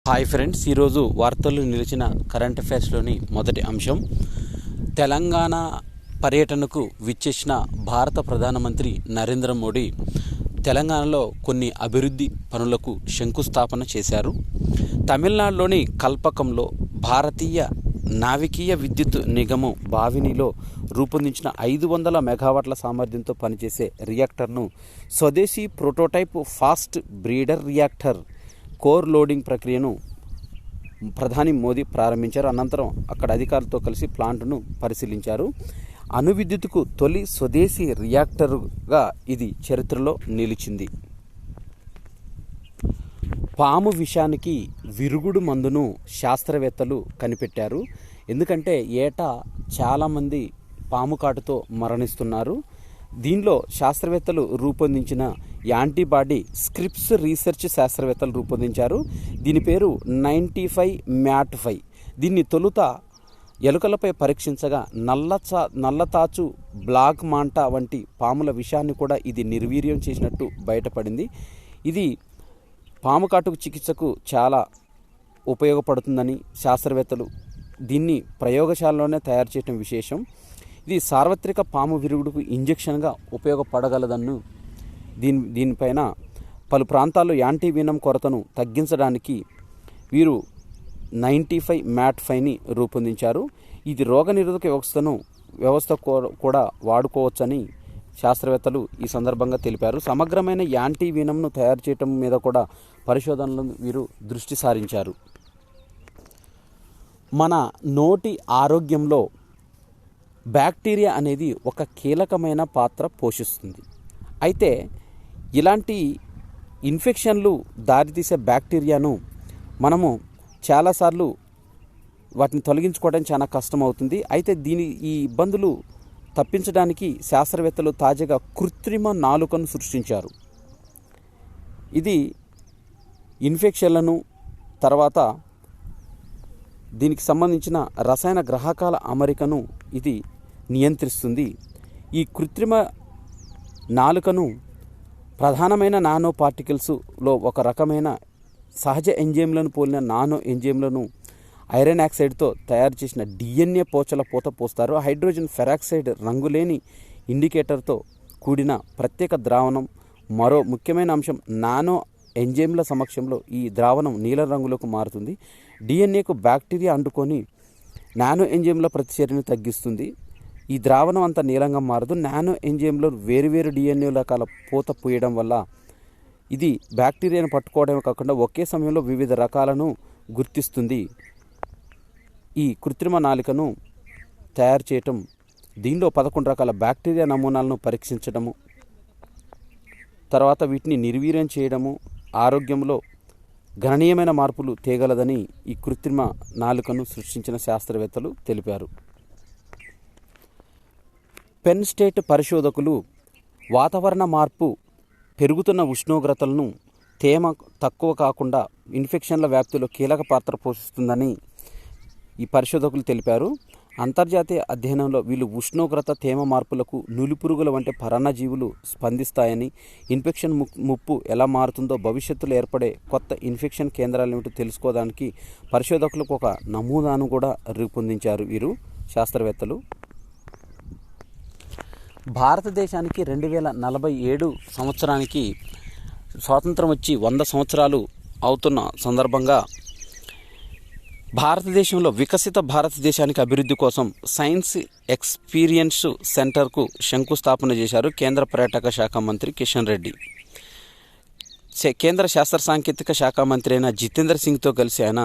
Hi friends, ఈరోజు వార్తల్లో నిలిచిన కరెంట్ అఫైర్స్లోని మొదటి అంశం, తెలంగాణ పర్యటనకు విచ్చేసిన భారత ప్రధానమంత్రి నరేంద్ర మోడీ తెలంగాణలో కొన్ని అభివృద్ధి పనులకు శంకుస్థాపన చేశారు. తమిళనాడులోని కల్పకంలో భారతీయ నావికీయ విద్యుత్ నిగమం బావినిలో రూపొందించిన 500 మెగావాట్ల సామర్థ్యంతో పనిచేసే రియాక్టర్ను స్వదేశీ prototype fast breeder reactor core loading ప్రక్రియను ప్రధాని మోదీ ప్రారంభించారు. అనంతరం అక్కడ అధికారులతో కలిసి ప్లాంట్ను పరిశీలించారు. అణు విద్యుత్తుకు తొలి స్వదేశీ రియాక్టర్గా ఇది చరిత్రలో నిలిచింది. పాము విషానికి విరుగుడు మందును శాస్త్రవేత్తలు కనిపెట్టారు. ఎందుకంటే ఏటా చాలామంది పాము కాటుతో మరణిస్తున్నారు. దీనిలో శాస్త్రవేత్తలు రూపొందించిన యాంటీబాడీ స్క్రిప్స్ రీసెర్చ్ శాస్త్రవేత్తలు రూపొందించారు. దీని పేరు 95MAT5. దీన్ని తొలుత ఎలుకలపై పరీక్షించగా నల్లతాచు, బ్లాక్ మాంటా వంటి పాముల విషాన్ని కూడా ఇది నిర్వీర్యం చేసినట్టు బయటపడింది. ఇది పాము కాటుకు చికిత్సకు చాలా ఉపయోగపడుతుందని శాస్త్రవేత్తలు దీన్ని ప్రయోగశాలలోనే తయారు చేయడం విశేషం. ఇది సార్వత్రిక పాము విరుగుడుకు ఇంజెక్షన్గా ఉపయోగపడగలదన్ను. దీనిపైన పలు ప్రాంతాల్లో యాంటీవీనం కొరతను తగ్గించడానికి వీరు 95MAT5ని రూపొందించారు. ఇది రోగనిరోధక వ్యవస్థ కూడా వాడుకోవచ్చని శాస్త్రవేత్తలు ఈ సందర్భంగా తెలిపారు. సమగ్రమైన యాంటీవీనంను తయారు చేయటం మీద కూడా పరిశోధనలను వీరు దృష్టి సారించారు. మన నోటి ఆరోగ్యంలో బ్యాక్టీరియా అనేది ఒక కీలకమైన పాత్ర పోషిస్తుంది. అయితే ఇలాంటి ఇన్ఫెక్షన్లు దారితీసే బ్యాక్టీరియాను మనము చాలాసార్లు వాటిని తొలగించుకోవడం చాలా కష్టమవుతుంది. అయితే ఈ ఇబ్బందులు తప్పించడానికి శాస్త్రవేత్తలు తాజాగా కృత్రిమ నాలుకను సృష్టించారు. ఇది ఇన్ఫెక్షన్లను తర్వాత దీనికి సంబంధించిన రసాయన గ్రాహకాల అమరికను ఇది నియంత్రిస్తుంది. ఈ కృత్రిమ నాలుకను ప్రధానమైన నానో పార్టికల్స్లో ఒక రకమైన సహజ ఎంజైమ్లను పోలిన నానో ఎంజైమ్లను ఐరన్ ఆక్సైడ్తో తయారు చేసిన DNA పోచల పూత పోస్తారు. హైడ్రోజన్ పెరాక్సైడ్ రంగులేని ఇండికేటర్తో కూడిన ప్రత్యేక ద్రావణం. మరో ముఖ్యమైన అంశం, నానో ఎంజైమ్ల సమక్షంలో ఈ ద్రావణం నీలం రంగులోకి మారుతుంది. DNAకు బ్యాక్టీరియా అంటుకొని నానో ఎంజైమ్ల ప్రతిచర్యను తగ్గిస్తుంది. ఈ ద్రావణం అంతా నీలంగా మారదు. నానో ఎంజైమ్లో వేరువేరు DNA రకాల పూత పూయడం వల్ల ఇది బ్యాక్టీరియాను పట్టుకోవడమే కాకుండా ఒకే సమయంలో వివిధ రకాలను గుర్తిస్తుంది. ఈ కృత్రిమ నాలికను తయారు చేయటం, దీనిలో 11 రకాల బ్యాక్టీరియా నమూనాలను పరీక్షించడము, తర్వాత వీటిని నిర్వీర్యం చేయడము ఆరోగ్యంలో గణనీయమైన మార్పులు తేగలదని ఈ కృత్రిమ నాలుకను సృష్టించిన శాస్త్రవేత్తలు తెలిపారు. పెన్ స్టేట్ పరిశోధకులు వాతావరణ మార్పు, పెరుగుతున్న ఉష్ణోగ్రతలను, తేమ తక్కువ కాకుండా ఇన్ఫెక్షన్ల వ్యాప్తిలో కీలక పాత్ర పోషిస్తుందని ఈ పరిశోధకులు తెలిపారు. అంతర్జాతీయ అధ్యయనంలో వీళ్ళు ఉష్ణోగ్రత, తేమ మార్పులకు నులిపురుగుల వంటి పరాన్నజీవులు స్పందిస్తాయని, ఇన్ఫెక్షన్ ముప్పు ఎలా మారుతుందో, భవిష్యత్తులో ఏర్పడే కొత్త ఇన్ఫెక్షన్ కేంద్రాలు ఏమిటో తెలుసుకోవడానికి పరిశోధకులకు ఒక నమూనాను కూడా రూపొందించారు వీరు శాస్త్రవేత్తలు. భారతదేశానికి 2047 సంవత్సరానికి స్వాతంత్రం వచ్చి 100 సంవత్సరాలు అవుతున్న సందర్భంగా భారతదేశంలో వికసిత భారతదేశానికి అభివృద్ధి కోసం సైన్స్ ఎక్స్పీరియన్స్ సెంటర్కు శంకుస్థాపన చేశారు కేంద్ర పర్యాటక శాఖ మంత్రి కిషన్ రెడ్డి. కేంద్ర శాస్త్ర సాంకేతిక శాఖ మంత్రి అయిన జితేంద్ర సింగ్తో కలిసి ఆయన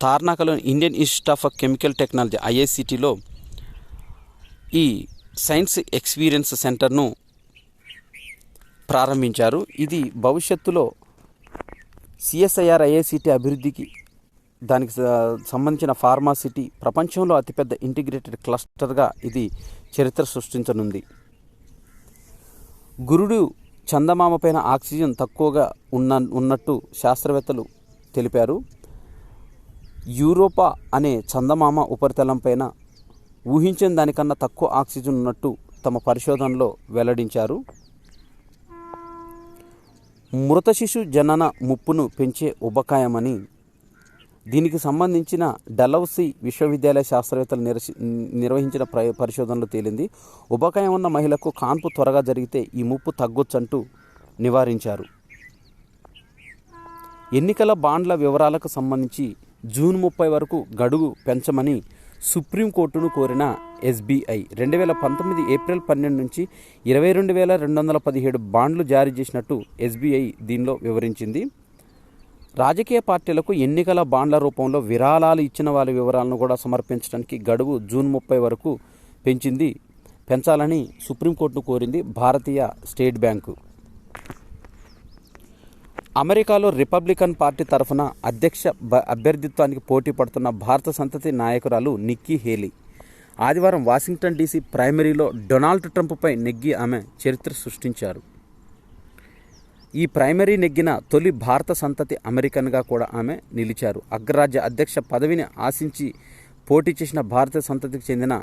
తార్నాకలోని Indian institute of chemical technology IICTలో ఈ సైన్స్ ఎక్స్పీరియన్స్ సెంటర్ను ప్రారంభించారు. ఇది భవిష్యత్తులో CSIR IICT అభివృద్ధికి, దానికి సంబంధించిన ఫార్మాసిటీ, ప్రపంచంలో అతిపెద్ద ఇంటిగ్రేటెడ్ క్లస్టర్గా ఇది చరిత్ర సృష్టించనుంది. గురుడు చందమామ పైన ఆక్సిజన్ తక్కువగా ఉన్నట్టు శాస్త్రవేత్తలు తెలిపారు. యూరోపా అనే చందమామ ఉపరితలం పైన ఊహించిన దానికన్నా తక్కువ ఆక్సిజన్ ఉన్నట్టు తమ పరిశోధనలో వెల్లడించారు. మృత శిశు జనన ముప్పును పెంచే ఉబకాయమని దీనికి సంబంధించిన డలౌసీ విశ్వవిద్యాలయ శాస్త్రవేత్తలు నిర్వహించిన పరిశోధనలో తేలింది. ఉబకాయం ఉన్న మహిళకు కాన్పు త్వరగా జరిగితే ఈ ముప్పు తగ్గొచ్చంటూ నివారించారు. ఎన్నికల బాండ్ల వివరాలకు సంబంధించి జూన్ 30 వరకు గడువు పెంచమని సుప్రీంకోర్టును కోరిన ఎస్బీఐ 2019 ఏప్రిల్ 12 నుంచి 22,217 బాండ్లు జారీ చేసినట్టు ఎస్బీఐ దీనిలో వివరించింది. రాజకీయ పార్టీలకు ఎన్నికల బాండ్ల రూపంలో విరాళాలు ఇచ్చిన వాళ్ళ వివరాలను కూడా సమర్పించడానికి గడువు జూన్ 30 వరకు పెంచాలని సుప్రీంకోర్టును కోరింది భారతీయ స్టేట్ బ్యాంకు. అమెరికాలో రిపబ్లికన్ పార్టీ తరఫున అధ్యక్ష అభ్యర్థిత్వానికి పోటీ పడుతున్న భారత సంతతి నాయకురాలు నిక్కీ హేలీ ఆదివారం వాషింగ్టన్ డీసీ ప్రైమరీలో డొనాల్డ్ ట్రంప్పై నెగ్గి ఆమె చరిత్ర సృష్టించారు. ఈ ప్రైమరీ నెగ్గిన తొలి భారత సంతతి అమెరికన్గా కూడా ఆమె నిలిచారు. అగ్రరాజ్య అధ్యక్ష పదవిని ఆశించి పోటీ చేసిన భారత సంతతికి చెందిన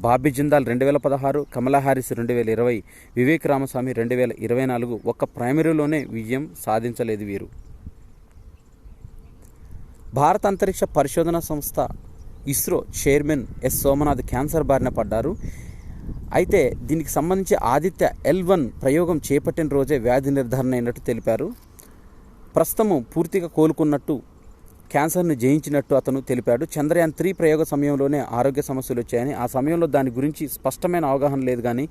బాబీ జిందాల్ 2016, కమలా హారిస్ 2020, వివేక్ రామస్వామి 2024 ఒక్క ప్రైమరీలోనే విజయం సాధించలేదు వీరు. భారత అంతరిక్ష పరిశోధన సంస్థ ISRO chairman S Somnath cancer బారిన పడ్డారు. అయితే దీనికి సంబంధించి ఆదిత్య L1 ప్రయోగం చేపట్టిన రోజే వ్యాధి నిర్ధారణ అయినట్టు తెలిపారు. ప్రస్తుతం పూర్తిగా కోలుకున్నట్టు, క్యాన్సర్ను జయించినట్టు అతను తెలిపాడు. చంద్రయాన్ 3 ప్రయోగ సమయంలోనే ఆరోగ్య సమస్యలు వచ్చాయని, ఆ సమయంలో దాని గురించి స్పష్టమైన అవగాహన లేదు కానీ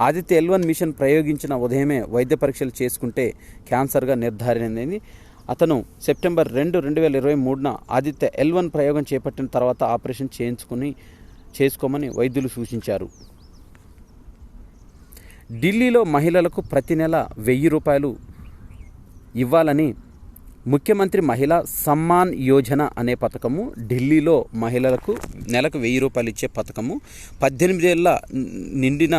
ఆదిత్య L1 మిషన్ ప్రయోగించిన ఉదయమే వైద్య పరీక్షలు చేసుకుంటే క్యాన్సర్గా నిర్ధారణని అతను సెప్టెంబర్ 2, 2023న ఆదిత్య L1 ప్రయోగం చేపట్టిన తర్వాత ఆపరేషన్ చేసుకోమని వైద్యులు సూచించారు. ఢిల్లీలో మహిళలకు ప్రతి నెల 1,000 రూపాయలు ఇవ్వాలని ముఖ్యమంత్రి మహిళా సమ్మాన్ యోజన అనే పథకము, ఢిల్లీలో మహిళలకు నెలకు 1,000 రూపాయలు ఇచ్చే పథకము 18 ఏళ్ల నిండిన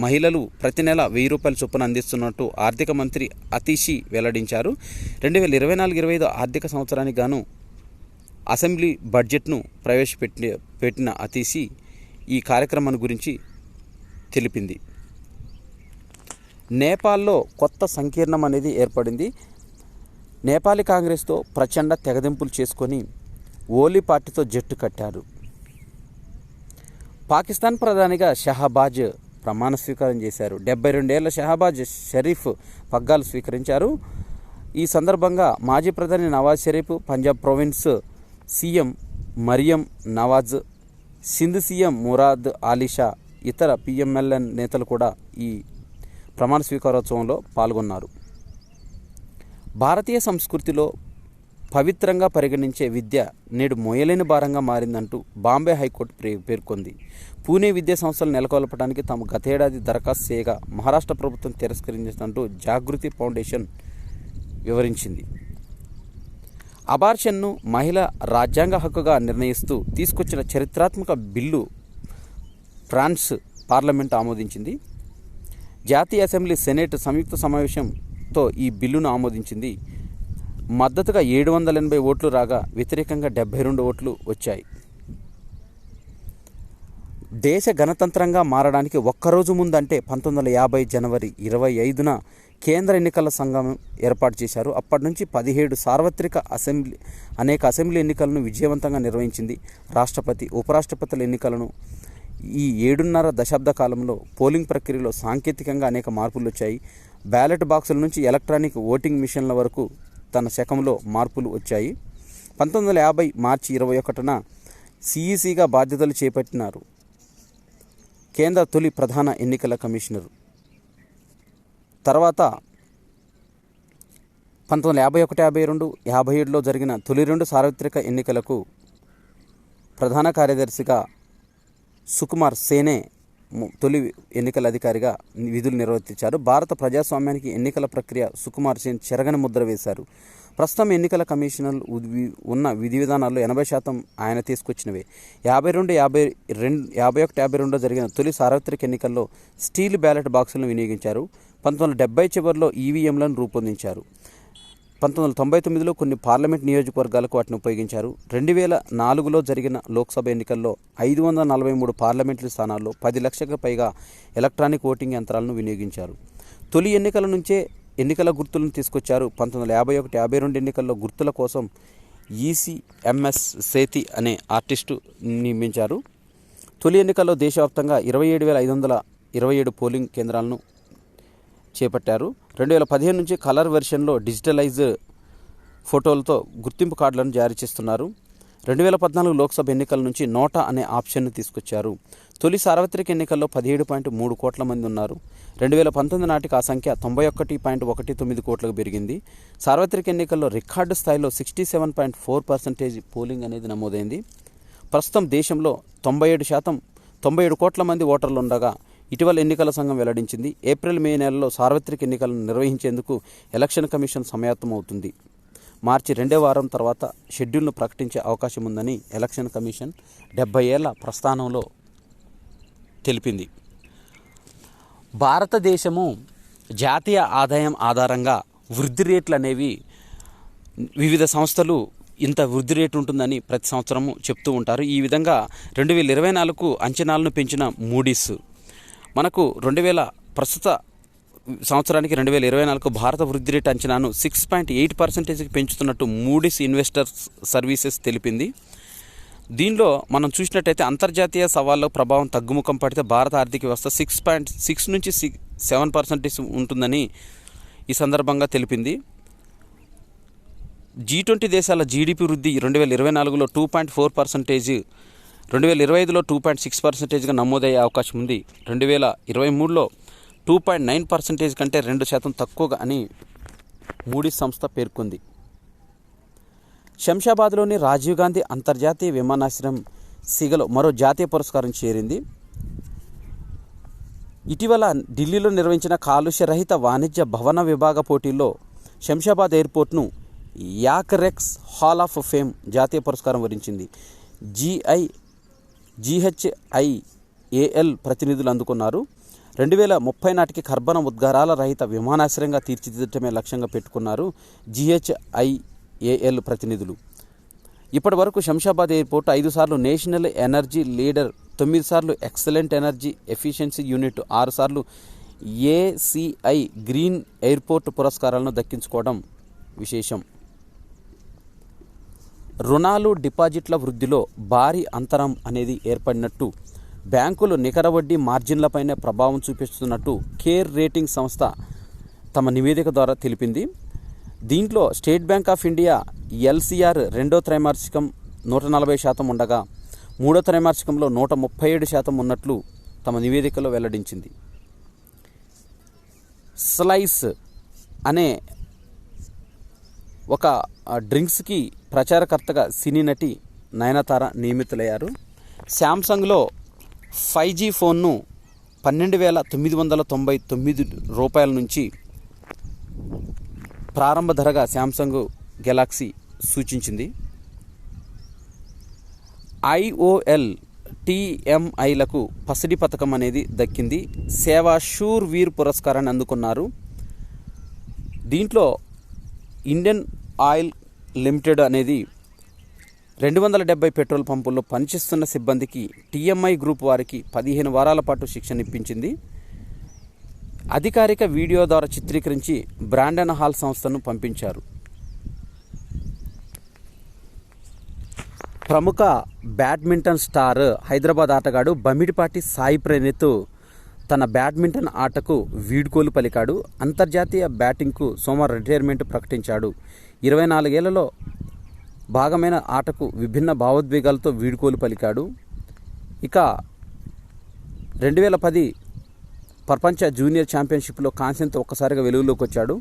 మహిళలు ప్రతి నెల 1,000 రూపాయల చొప్పున అందిస్తున్నట్టు ఆర్థిక మంత్రి అతిషి వెల్లడించారు. 2024-25 ఆర్థిక సంవత్సరానికి గాను అసెంబ్లీ బడ్జెట్ను ప్రవేశపెట్టిన అతిషి ఈ కార్యక్రమాన్ని గురించి తెలిపింది. నేపాల్లో కొత్త సంకీర్ణం అనేది ఏర్పడింది. నేపాలీ కాంగ్రెస్తో ప్రచండ తెగదింపులు చేసుకొని ఓలీ పార్టీతో జట్టు కట్టారు. పాకిస్తాన్ ప్రధానిగా షహబాజ్ ప్రమాణ స్వీకారం చేశారు. 72 ఏళ్ల షహబాజ్ షరీఫ్ పగ్గాలు స్వీకరించారు. ఈ సందర్భంగా మాజీ ప్రధాని Nawaz Sharif, Punjab province CM Maryam Nawaz, Sindh CM Murad Ali Shah, ఇతర PMLN నేతలు కూడా ఈ ప్రమాణ స్వీకారోత్సవంలో పాల్గొన్నారు. భారతీయ సంస్కృతిలో పవిత్రంగా పరిగణించే విద్య నేడు మోయలేని భారంగా మారిందంటూ బాంబే హైకోర్టు పేర్కొంది. పూణే విద్యా సంస్థలు నెలకొల్పడానికి తాము గతేడాది దరఖాస్తు చేయగా మహారాష్ట్ర ప్రభుత్వం తిరస్కరించినట్టు జాగృతి ఫౌండేషన్ వివరించింది. అబార్షన్ను మహిళ రాజ్యాంగ హక్కుగా నిర్ణయిస్తూ తీసుకొచ్చిన చరిత్రాత్మక బిల్లు ఫ్రాన్స్ పార్లమెంటు ఆమోదించింది. జాతీయ అసెంబ్లీ, సెనేట్ సంయుక్త సమావేశంతో ఈ బిల్లును ఆమోదించింది. మద్దతుగా 780 ఓట్లు రాగా వ్యతిరేకంగా 72 ఓట్లు వచ్చాయి. దేశ గణతంత్రంగా మారడానికి ఒక్కరోజు ముందంటే 1950 జనవరి 25న కేంద్ర ఎన్నికల సంఘం ఏర్పాటు చేశారు. అప్పటి నుంచి 17 సార్వత్రిక అనేక అసెంబ్లీ ఎన్నికలను విజయవంతంగా నిర్వహించింది. రాష్ట్రపతి, ఉపరాష్ట్రపతుల ఎన్నికలను ఈ 7.5 దశాబ్ద కాలంలో పోలింగ్ ప్రక్రియలో సాంకేతికంగా అనేక మార్పులు వచ్చాయి. బ్యాలెట్ బాక్సుల నుంచి ఎలక్ట్రానిక్ ఓటింగ్ మిషన్ల వరకు తన శకంలో మార్పులు వచ్చాయి. 1950 మార్చి 21న CECగా బాధ్యతలు చేపట్టినారు కేంద్ర తొలి ప్రధాన ఎన్నికల కమిషనర్. తర్వాత 1951, 52, 57లో జరిగిన తొలి 2 సార్వత్రిక ఎన్నికలకు ప్రధాన కార్యదర్శిగా సుకుమార్ సేనే తొలి ఎన్నికల అధికారిగా విధులు నిర్వర్తించారు. భారత ప్రజాస్వామ్యానికి ఎన్నికల ప్రక్రియ సుకుమార్ సేన్ చెరగని ముద్ర వేశారు. ప్రస్తుతం ఎన్నికల కమిషనర్లు ఉన్న విధి విధానాల్లో 80% ఆయన తీసుకొచ్చినవే. 51, 52లో జరిగిన తొలి సార్వత్రిక ఎన్నికల్లో స్టీల్ బ్యాలెట్ బాక్సులను వినియోగించారు. 1970 చివరిలో EVMలను రూపొందించారు. 1999లో కొన్ని పార్లమెంట్ నియోజకవర్గాలకు వాటిని ఉపయోగించారు. 2004లో జరిగిన లోక్సభ ఎన్నికల్లో 543 పార్లమెంటరీ స్థానాల్లో 10 లక్షలకు పైగా ఎలక్ట్రానిక్ ఓటింగ్ యంత్రాలను వినియోగించారు. తొలి ఎన్నికల నుంచే ఎన్నికల గుర్తులను తీసుకొచ్చారు. 1951, 52 ఎన్నికల్లో గుర్తుల కోసం ఈసీఎంఎస్ సేతి అనే ఆర్టిస్టు నియమించారు. తొలి ఎన్నికల్లో దేశవ్యాప్తంగా 27,527 పోలింగ్ కేంద్రాలను చేపట్టారు. 2015 నుంచి కలర్ వెర్షన్లో డిజిటలైజ్ ఫోటోలతో గుర్తింపు కార్డులను జారీ చేస్తున్నారు. 2014 లోక్సభ ఎన్నికల నుంచి నోటా అనే ఆప్షన్ను తీసుకొచ్చారు. తొలి సార్వత్రిక ఎన్నికల్లో 17.3 కోట్ల మంది ఉన్నారు. 2019 నాటికి ఆ సంఖ్య 91.19 కోట్లకు పెరిగింది. సార్వత్రిక ఎన్నికల్లో రికార్డు స్థాయిలో 67.4% పోలింగ్ అనేది నమోదైంది. ప్రస్తుతం దేశంలో 97 కోట్ల మంది ఓటర్లు ఉండగా ఇటీవల ఎన్నికల సంఘం వెల్లడించింది. ఏప్రిల్ మే నెలలో సార్వత్రిక ఎన్నికలను నిర్వహించేందుకు ఎలక్షన్ కమిషన్ సమాయత్తమవుతుంది. మార్చి 2వ వారం తర్వాత షెడ్యూల్ను ప్రకటించే అవకాశం ఉందని ఎలక్షన్ కమిషన్ 70 ఏళ్ల ప్రస్థానంలో తెలిపింది. భారతదేశము జాతీయ ఆదాయం ఆధారంగా వృద్ధి రేట్లు అనేవి వివిధ సంస్థలు ఇంత వృద్ధి రేటు ఉంటుందని ప్రతి సంవత్సరము చెప్తూ ఉంటారు. ఈ విధంగా 2024కు అంచనాలను పెంచిన మూడీస్ మనకు ప్రస్తుత సంవత్సరానికి 2024కు భారత వృద్ధి రేటు అంచనాను 6.8%కి పెంచుతున్నట్టు మూడీస్ ఇన్వెస్టర్స్ సర్వీసెస్ తెలిపింది. దీనిలో మనం చూసినట్టయితే అంతర్జాతీయ సవాళ్ళ ప్రభావం తగ్గుముఖం పడితే భారత ఆర్థిక వ్యవస్థ 6.6 నుంచి 7% ఉంటుందని ఈ సందర్భంగా తెలిపింది. G20 దేశాల జీడిపి వృద్ధి 2024లో 2.4%, 2025లో 2.6%గా నమోదయ్యే అవకాశం ఉంది. 2023లో 2.9% కంటే 2% తక్కువగా అని మూడీస్ సంస్థ పేర్కొంది. శంషాబాద్లోని రాజీవ్ గాంధీ అంతర్జాతీయ విమానాశ్రయం సిగలో మరో జాతీయ పురస్కారం చేరింది. ఇటీవల ఢిల్లీలో నిర్వహించిన కాలుష్య రహిత వాణిజ్య భవన విభాగ పోటీల్లో శంషాబాద్ ఎయిర్పోర్ట్ను యాక్రెక్స్ హాల్ ఆఫ్ ఫేమ్ జాతీయ పురస్కారం వరించింది. GHIAL ప్రతినిధులు అందుకున్నారు. 2030 నాటికి కర్బన ఉద్గారాల రహిత విమానాశ్రయంగా తీర్చిదిద్దటమే లక్ష్యంగా పెట్టుకున్నారు GHIAL ప్రతినిధులు. ఇప్పటి వరకు శంషాబాద్ ఎయిర్పోర్ట్ 5 సార్లు నేషనల్ ఎనర్జీ లీడర్, 9 సార్లు ఎక్సలెంట్ ఎనర్జీ ఎఫిషియన్సీ యూనిట్, 6 సార్లు ACI గ్రీన్ ఎయిర్పోర్ట్ పురస్కారాలను దక్కించుకోవడం విశేషం. రుణాలు డిపాజిట్ల వృద్ధిలో భారీ అంతరం అనేది ఏర్పడినట్టు, బ్యాంకులు నికర వడ్డీ మార్జిన్లపైనే ప్రభావం చూపిస్తున్నట్టు కేర్ రేటింగ్ సంస్థ తమ నివేదిక ద్వారా తెలిపింది. దీంట్లో state bank of India LCR 2వ త్రైమాసికం 140% ఉండగా 3వ త్రైమాసికంలో 137% ఉన్నట్లు తమ నివేదికలో వెల్లడించింది. స్లైస్ అనే ఒక డ్రింక్స్కి ప్రచారకర్తగా సినీ నటి నయనతార నియమితులయ్యారు. శాంసంగ్లో 5G ఫోన్ను 12,999 రూపాయల నుంచి ప్రారంభ ధరగా శాంసంగ్ గెలాక్సీ సూచించింది. IOL TMIలకు పసిడి పథకం అనేది దక్కింది. సేవా షూర్ వీర్ పురస్కారాన్ని అందుకున్నారు. దీంట్లో ఇండియన్ ఆయిల్ లిమిటెడ్ అనేది 270 పెట్రోల్ పంపుల్లో పనిచేస్తున్న సిబ్బందికి TMI గ్రూప్ వారికి 15 వారాల పాటు శిక్షణ ఇప్పించింది. అధికారిక వీడియో ద్వారా చిత్రీకరించి బ్రాండన్ హాల్ సంస్థను పంపించారు. ప్రముఖ బ్యాడ్మింటన్ స్టార్ హైదరాబాద్ ఆటగాడు బమిడిపాటి సాయి ప్రణీత్ తన బ్యాడ్మింటన్ ఆటకు వీడ్కోలు పలికాడు. అంతర్జాతీయ బ్యాటింగ్కు సోమవారం రిటైర్మెంట్ ప్రకటించాడు. 24 ఏళ్లలో భాగమైన ఆటకు విభిన్న భావోద్వేగాలతో వీడ్కోలు పలికాడు. ఇక 2010 ప్రపంచ జూనియర్ ఛాంపియన్షిప్లో కాంస్యంతో ఒక్కసారిగా వెలుగులోకి వచ్చాడు.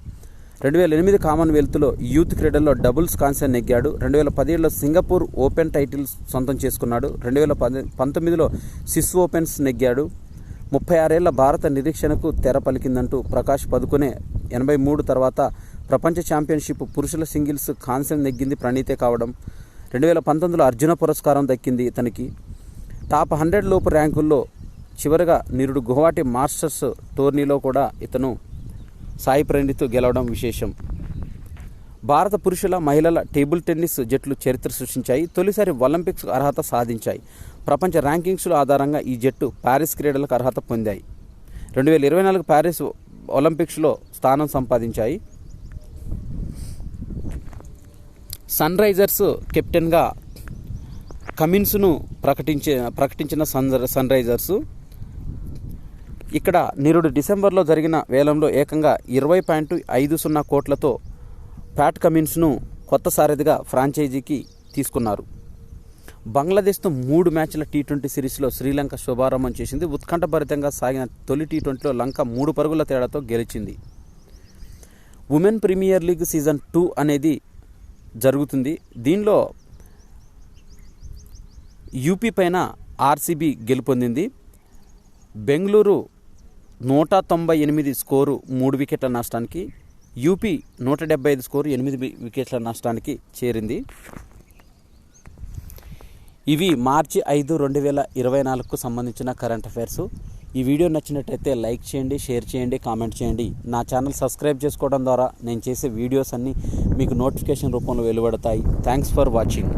2008 కామన్వెల్త్లో యూత్ క్రీడల్లో డబుల్స్ కాంస్యం నెగ్గాడు. 2017లో సింగపూర్ ఓపెన్ టైటిల్ సొంతం చేసుకున్నాడు. 2019లో స్విస్ ఓపెన్స్ నెగ్గాడు. 36 ఏళ్ల భారత నిరీక్షణకు తెర పలికిందంటూ ప్రకాష్ పదుకునే 83 తర్వాత ప్రపంచ ఛాంపియన్షిప్ పురుషుల సింగిల్స్ కాంస్యం నెగ్గింది ప్రణీతే కావడం. 2019లో అర్జున పురస్కారం దక్కింది ఇతనికి. టాప్ 100 లోపు ర్యాంకుల్లో చివరిగా నిరుడు గువాహటి మాస్టర్స్ టోర్నీలో కూడా ఇతను సాయి ప్రణీత్ గెలవడం విశేషం. భారత పురుషుల మహిళల టేబుల్ టెన్నిస్ జట్లు చరిత్ర సృష్టించాయి. తొలిసారి ఒలింపిక్స్ అర్హత సాధించాయి. ప్రపంచ ర్యాంకింగ్స్ల ఆధారంగా ఈ జట్టు ప్యారిస్ క్రీడలకు అర్హత పొందాయి. 2024 ప్యారిస్ ఒలింపిక్స్లో స్థానం సంపాదించాయి. సన్ రైజర్స్ కెప్టెన్గా కమిన్స్ను ప్రకటించిన సన్ రైజర్స్ ఇక్కడ నిరుడు డిసెంబర్లో జరిగిన వేలంలో ఏకంగా 20.50 కోట్లతో ప్యాట్ కమిన్స్ను కొత్త సారథిగా ఫ్రాంచైజీకి తీసుకున్నారు. బంగ్లాదేశ్తో 3 మ్యాచ్ల టీ20 సిరీస్లో శ్రీలంక శుభారంభం చేసింది. ఉత్కంఠభరితంగా సాగిన తొలి టీ20లో లంక 3 పరుగుల తేడాతో గెలిచింది. ఉమెన్ ప్రీమియర్ లీగ్ సీజన్ 2 అనేది జరుగుతుంది. దీనిలో యూపీ పైన ఆర్సీబీ గెలుపొందింది. బెంగళూరు 198 స్కోరు 3 వికెట్ల నష్టానికి, యూపీ 175 స్కోరు 8 వికెట్ల నష్టానికి చేరింది. ఇవి మార్చి 5, 2024కు సంబంధించిన కరెంట్ అఫైర్స్. ఈ వీడియో నచ్చినట్టయితే లైక్ చేయండి, షేర్ చేయండి, కామెంట్ చేయండి. నా ఛానల్ సబ్స్క్రైబ్ చేసుకోవడం ద్వారా నేను చేసే వీడియోస్ అన్నీ మీకు నోటిఫికేషన్ రూపంలో వెలువడతాయి. Thanks for watching.